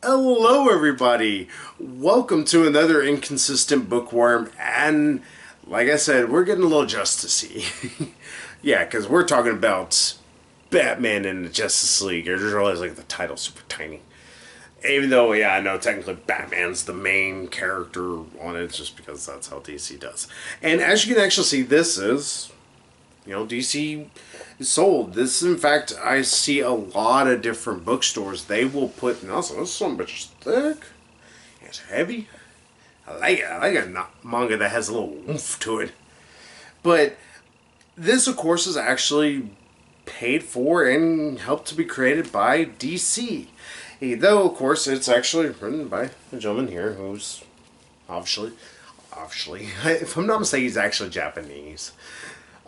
Hello, everybody. Welcome to another inconsistent bookworm. And like I said, we're getting a little justicey. Yeah, because we're talking about Batman and the Justice League. I just realized like the title's super tiny. Even though, yeah, I know technically Batman's the main character on it, just because that's how DC does. And as you can actually see, this is DC is sold. This, in fact, I see a lot of different bookstores. They will put, and also, this some bitch is thick. It's heavy. I like it. I like a manga that has a little oomph to it. But this, of course, is actually paid for and helped to be created by DC. Though, of course, it's actually written by a gentleman here who's obviously, if I'm not mistaken, he's actually Japanese.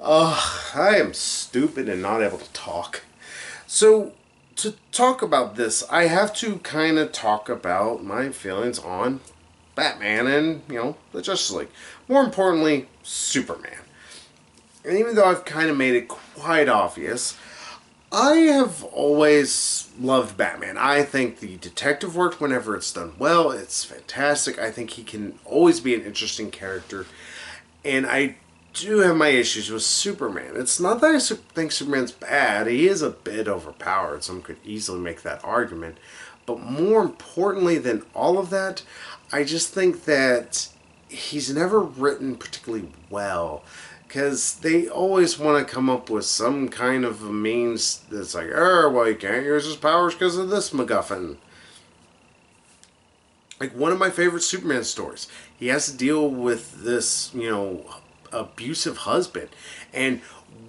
I am stupid and not able to talk. So, to talk about this, I have to kind of talk about my feelings on Batman and, the Justice League. More importantly, Superman. And even though I've kind of made it quite obvious, I have always loved Batman. I think the detective work, whenever it's done well, it's fantastic. I think he can always be an interesting character. And I do have my issues with Superman. It's not that I think Superman's bad. He is a bit overpowered. Some could easily make that argument. But more importantly than all of that, I just think that he's never written particularly well. Because they always want to come up with some kind of a means that's like, oh, well, he can't use his powers because of this MacGuffin. Like one of my favorite Superman stories. He has to deal with this, abusive husband. And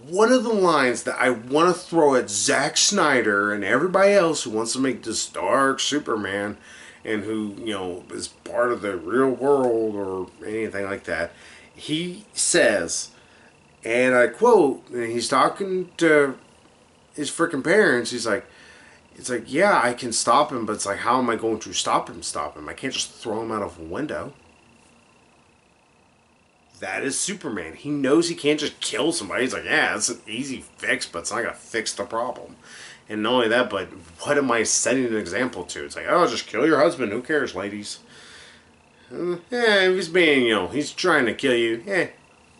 one of the lines that I want to throw at Zack Snyder and everybody else who wants to make this dark Superman and who, is part of the real world or anything like that, he says, and I quote, and he's talking to his freaking parents, he's like, it's like, yeah, I can stop him, but it's like, how am I going to stop him? I can't just throw him out of a window. That is Superman. He knows he can't just kill somebody. He's like, yeah, it's an easy fix, but it's not going to fix the problem. And not only that, but what am I setting an example to? It's like, oh, just kill your husband. Who cares, ladies? Yeah, if he's being, he's trying to kill you. Yeah,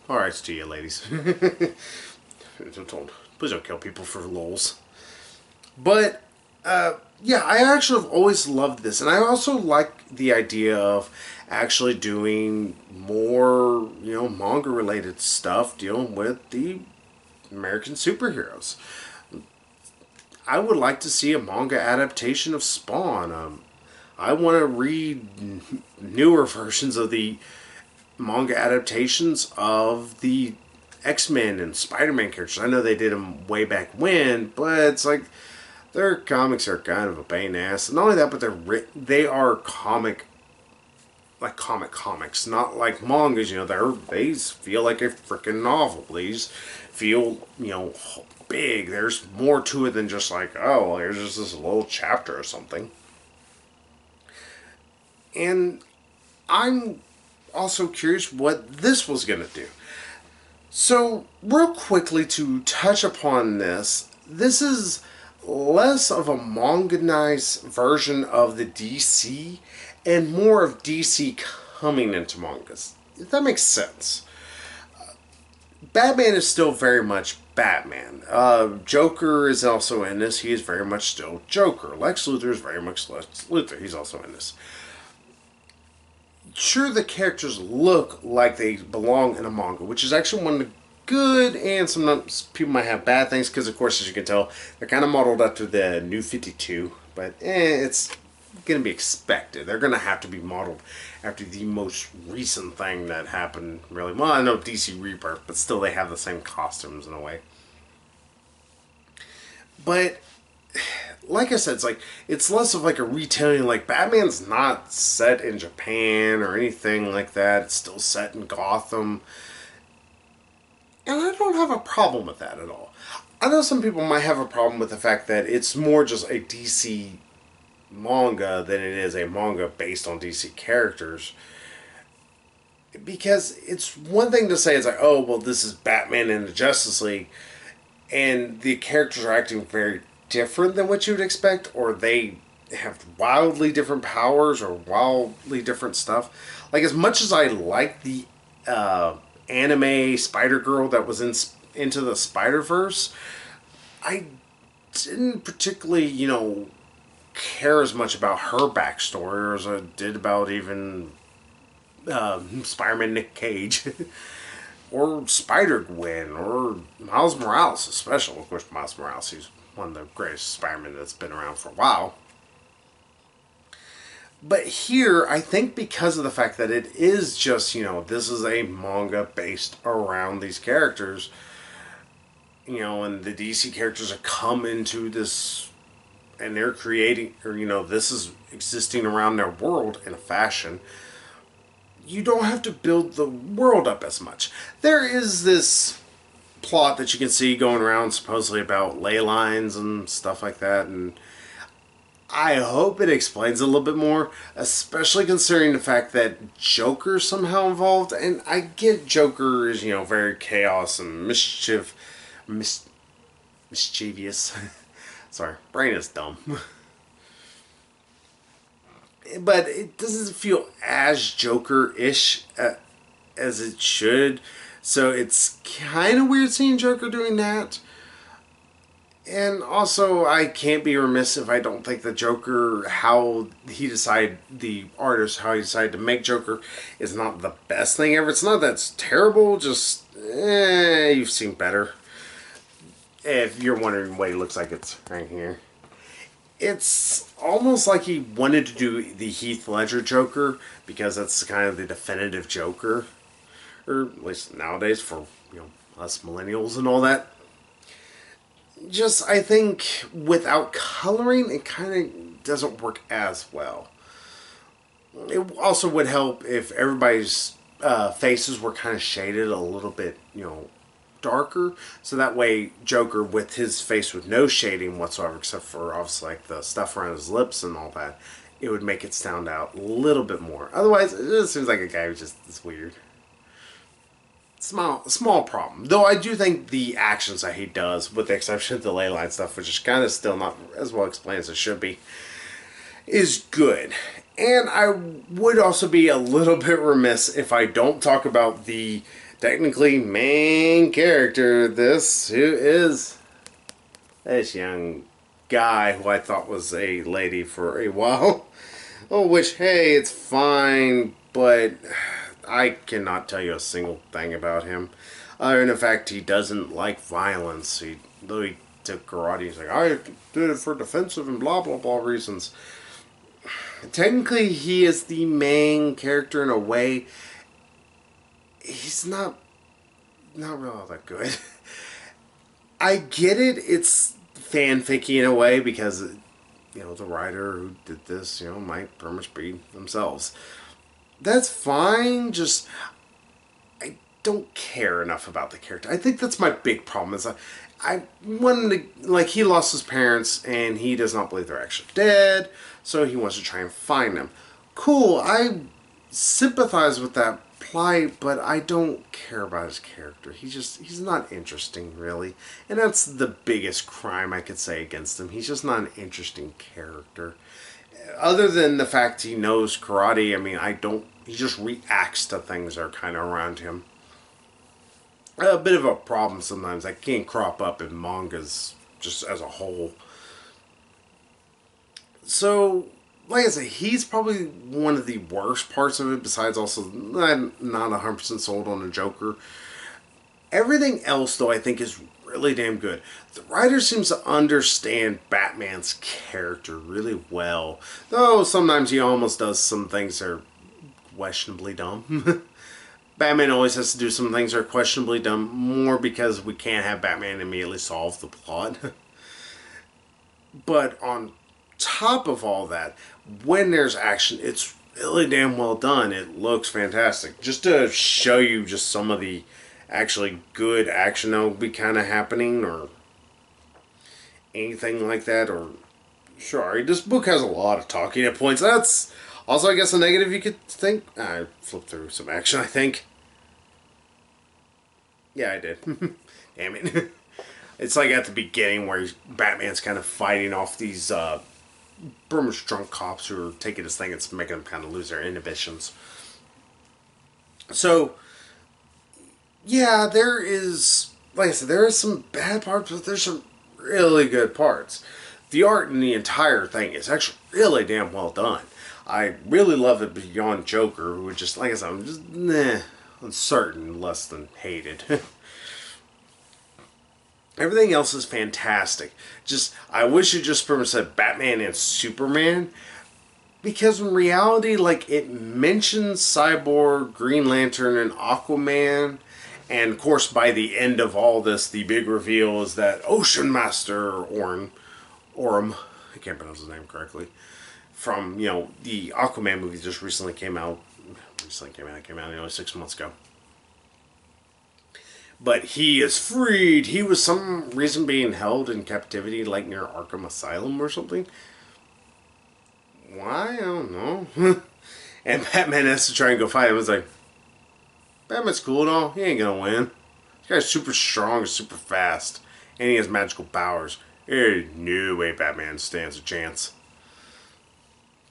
alright to you, ladies. Please don't kill people for lols. But, yeah, I actually have always loved this. And I also like the idea of actually doing more, manga related stuff dealing with the American superheroes. I would like to see a manga adaptation of Spawn. I want to read newer versions of the manga adaptations of the X-Men and Spider-Man characters. I know they did them way back when, but it's like their comics are kind of a pain in the ass. Not only that, but they are comics, not like mangas. They feel like a freaking novel. These feel big. There's more to it than just like, oh, well, here's just this little chapter or something. And I'm also curious what this was going to do. So, real quickly to touch upon this is less of a manganized version of the DC and more of DC coming into mangas. If that makes sense. Batman is still very much Batman. Joker is also in this. He is very much still Joker. Lex Luthor is very much Lex Luthor. He's also in this. Sure, the characters look like they belong in a manga, which is actually one of the good, and some people might have bad things, because of course, as you can tell, they're kind of modeled after the New 52, but it's going to be expected. They're going to have to be modeled after the most recent thing that happened, really. Well, I know DC Rebirth, but still they have the same costumes in a way. But like I said, it's less of like a retelling. Like Batman's not set in Japan or anything like that. It's still set in Gotham, and I don't have a problem with that at all. I know some people might have a problem with the fact that it's more just a DC manga than it is a manga based on DC characters. Because it's one thing to say it's like, oh, well, this is Batman in the Justice League, and the characters are acting very different than what you would expect, or they have wildly different powers or wildly different stuff. Like, as much as I like the anime Spider Girl that was in Into the Spider Verse, I didn't particularly, care as much about her backstory as I did about even Spider-Man Nick Cage. Or Spider-Gwen, or Miles Morales, especially. Of course, Miles Morales, he's one of the greatest Spider-Man that's been around for a while. But here, I think because of the fact that it is just, this is a manga based around these characters, and the DC characters have come into this, and they're creating, or, this is existing around their world in a fashion. You don't have to build the world up as much. There is this plot that you can see going around supposedly about ley lines and stuff like that, and I hope it explains a little bit more, especially considering the fact that Joker's somehow involved. And I get Joker is, very chaos and mischievous. Sorry, brain is dumb. But it doesn't feel as Joker-ish as it should. So it's kind of weird seeing Joker doing that. And also, I can't be remiss if I don't think the Joker, how he decided, the artist, how he decided to make Joker is not the best thing ever. It's not that it's terrible, just, you've seen better. If you're wondering what he looks like, it's right here. It's almost like he wanted to do the Heath Ledger Joker, because that's kind of the definitive Joker. Or at least nowadays for, us millennials and all that. Just, I think, without coloring, it kind of doesn't work as well. It also would help if everybody's faces were kind of shaded a little bit, darker. So that way, Joker, with his face with no shading whatsoever, except for, obviously, like the stuff around his lips and all that, it would make it stand out a little bit more. Otherwise, it just seems like a guy who just is weird. Small problem. Though I do think the actions that he does, with the exception of the ley line stuff, which is kind of still not as well explained as it should be, is good. And I would also be a little bit remiss if I don't talk about the technically main character of this, who is this young guy who I thought was a lady for a while. Oh, which, hey, it's fine, but I cannot tell you a single thing about him. Other than the fact he doesn't like violence. Though he took karate, he's like, I did it for defensive and blah blah blah reasons. Technically, he is the main character in a way. He's not really all that good. I get it. It's fanficky in a way because, the writer who did this, might pretty much be themselves. That's fine, just I don't care enough about the character. I think that's my big problem is I wanted to, like, he lost his parents and he does not believe they're actually dead, so he wants to try and find them. Cool, I sympathize with that plight, but I don't care about his character. He's not interesting, really. And that's the biggest crime I could say against him. He's just not an interesting character. Other than the fact he knows karate, I mean, he just reacts to things that are kind of around him. A bit of a problem sometimes that can't crop up in mangas just as a whole. So, like I say, he's probably one of the worst parts of it, besides also I'm not 100% sold on the Joker. Everything else, though, I think is really damn good. The writer seems to understand Batman's character really well, though sometimes he almost does some things that are questionably dumb. Batman always has to do some things that are questionably dumb, more because we can't have Batman immediately solve the plot. But on top of all that, when there's action, it's really damn well done. It looks fantastic. Just to show you just some of the actually good action that will be kind of happening, or anything like that, or sorry, this book has a lot of talking at points. That's also, I guess, a negative you could think. I flipped through some action, I think. Yeah, I did. Damn it. It's like at the beginning where Batman's kind of fighting off these pretty much drunk cops who are taking this thing. It's making them kind of lose their inhibitions. So, yeah, there is, like I said, there is some bad parts, but there's some really good parts. The art in the entire thing is actually really damn well done. I really love it beyond Joker, who would just, like I said, I'm just, uncertain, less than hated. Everything else is fantastic. Just, I wish it just pretty much said Batman and Superman, because in reality, like, it mentions Cyborg, Green Lantern, and Aquaman. And of course, by the end of all this, the big reveal is that Ocean Master Orm, I can't pronounce his name correctly, from, you know, the Aquaman movie just recently came out. It came out, you know, 6 months ago. But he is freed. He was some reason being held in captivity, like near Arkham Asylum or something. Why? I don't know. And Batman has to try and go fight him. It's like, Batman's cool and all. He ain't gonna win. This guy's super strong, super fast, and he has magical powers. There's no way Batman stands a chance.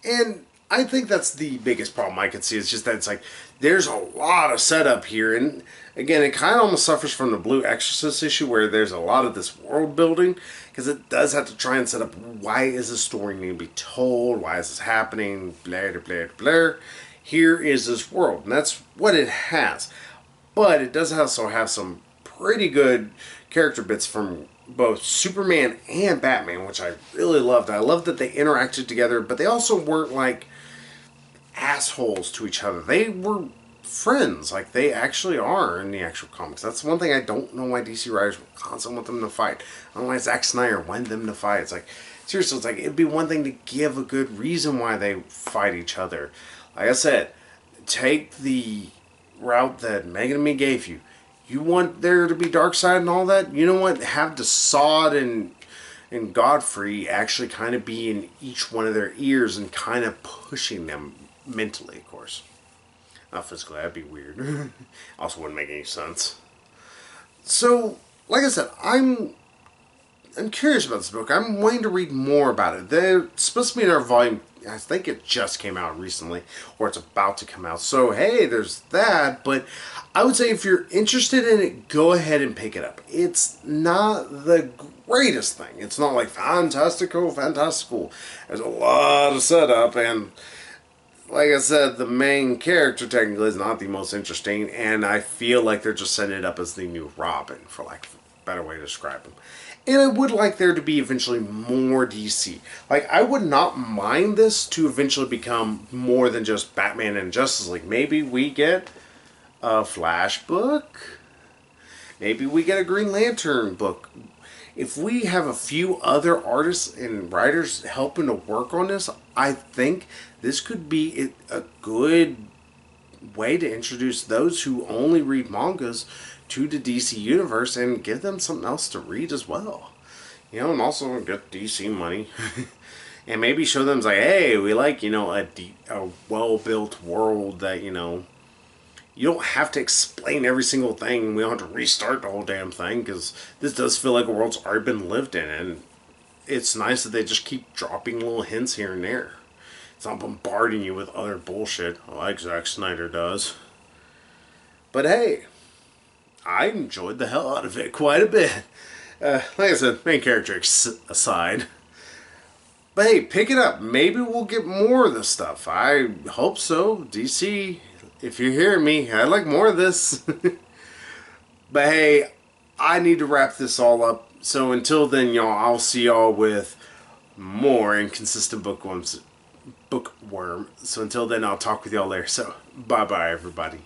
And I think that's the biggest problem I could see. It's just that it's like, there's a lot of setup here. And again, it kind of almost suffers from the Blue Exorcist issue, where there's a lot of this world building, because it does have to try and set up, why is this story need to be told? Why is this happening? Blah, blah, blah, blah. Here is this world, and that's what it has. But it does also have some pretty good character bits from both Superman and Batman, which I really loved. I loved that they interacted together, but they also weren't like assholes to each other. They were friends, like they actually are in the actual comics. That's one thing I don't know why DC writers constantly want them to fight. I don't know why Zack Snyder wanted them to fight. It's like, seriously, it's like, it'd be one thing to give a good reason why they fight each other. Like I said, take the route that Megan and me gave you. You want there to be Darkseid and all that? You know what? Have Desaad and Godfrey actually kind of be in each one of their ears and kind of pushing them mentally, of course. Not physically, that'd be weird. Also wouldn't make any sense. So, like I said, I'm curious about this book. I'm waiting to read more about it. They're supposed to be in our volume, I think it just came out recently, or it's about to come out. So, hey, there's that. But I would say if you're interested in it, go ahead and pick it up. It's not the greatest thing. It's not like fantastical. There's a lot of setup, and like I said, the main character technically is not the most interesting, and I feel like they're just setting it up as the new Robin, for like a better way to describe him. And I would like there to be eventually more DC. Like, I would not mind this to eventually become more than just Batman and Justice League. Maybe we get a Flash book. Maybe we get a Green Lantern book. If we have a few other artists and writers helping to work on this, I think this could be a good way to introduce those who only read mangas to the DC universe and give them something else to read as well. You know, and also get DC money. And maybe show them, like, hey, we like, you know, a well-built world that, you know, you don't have to explain every single thing. We don't have to restart the whole damn thing, because this does feel like a world's already been lived in, and it's nice that they just keep dropping little hints here and there. It's not bombarding you with other bullshit like Zack Snyder does. But hey, I enjoyed the hell out of it quite a bit. Like I said, main character aside. But hey, pick it up. Maybe we'll get more of this stuff. I hope so. DC, if you're hearing me, I'd like more of this. But hey, I need to wrap this all up. So until then, y'all, I'll see y'all with more inconsistent bookworm. So until then, I'll talk with y'all later. So bye-bye, everybody.